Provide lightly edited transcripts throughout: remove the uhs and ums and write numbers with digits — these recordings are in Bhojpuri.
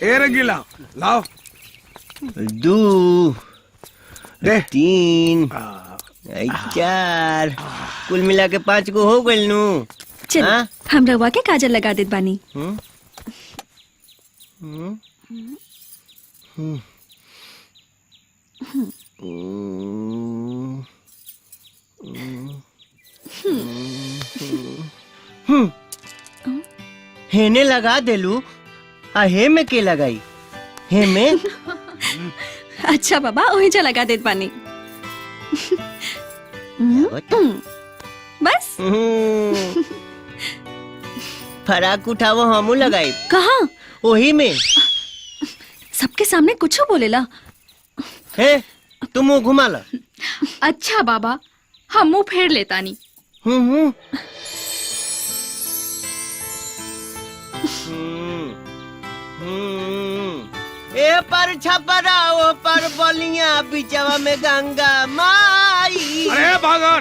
ए रंगीला लाओ। 2 दे 3 4 कुल मिला के 5 को हो गइल नु। चल हाँ? हम रवा के काजल लगा देत बानी। हेने लगा देलू आ हे में के लगाई हे में। अच्छा बाबा वही जा लगा देत बानी। बस फराक उठावो हमू लगाई कहाँ वही में। सबके सामने कुछ बोलेला। हे तुम मुंह घुमा ला। अच्छा बाबा हम मुंह फेर लेतानी। ए पर छपरा ओ पर बलिया बिचवा में गंगा माई। अरे भागर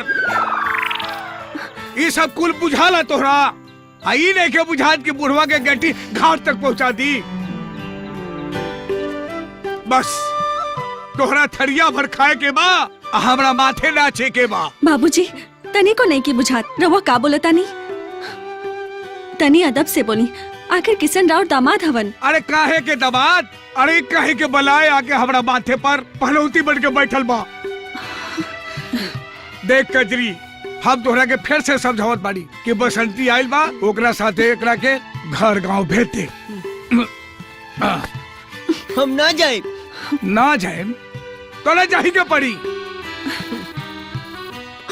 ये सब कुल बुझाला तोहरा। आई नहीं के बुझात की बुढ़वा के गट्टी घाट तक पहुंचा दी। बस तोहरा थरिया भर खाए के बा हमरा माथे नाचे के बा। बाबूजी तनी को नहीं की बुझात रवा का बोलता नहीं। तनी अदब से बोली आखिर किशन राव दामाद हवन। अरे काहे के दामाद? अरे काहे के बलाए आके हमरा माथे पर पहलौती बन के बैठल बा। देख कजरी हम तोहरा के फिर से समझावत बाड़ी कि बसंती आइल बा ओकरा साथे एकरा के घर गांव भेज दे। हम ना जाए ना जाए तो ना जाही के पड़ी।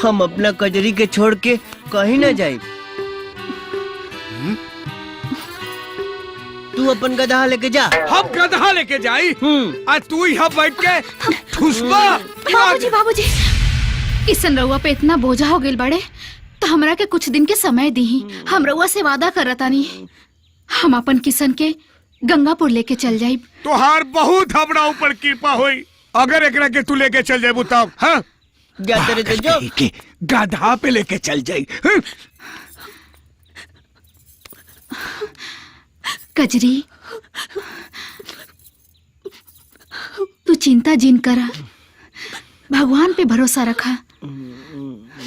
हम अपना कजरी के छोड़ के कहीं ना जाए। तू अपन गधा लेके जा। हम गधा लेके जाई। आज तू यहाँ बैठ के ठुसबा। बाबूजी बाबूजी किशन रउआ पे इतना बोझा हो गइल बड़े तो हमरा के कुछ दिन के समय दी। हम रउआ से वादा करतानी हम अपन किशन के गंगापुर लेके चल जाइब। तोहार बहुत हमरा ऊपर कृपा होई अगर एकरा के तू लेके चल जाए तब। हाँ जा तेरे तो जो के गधा पे लेके चल जाई। कजरी तू चिंता जिन करा भगवान पे भरोसा रखा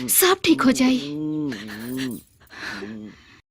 सब ठीक हो जाई।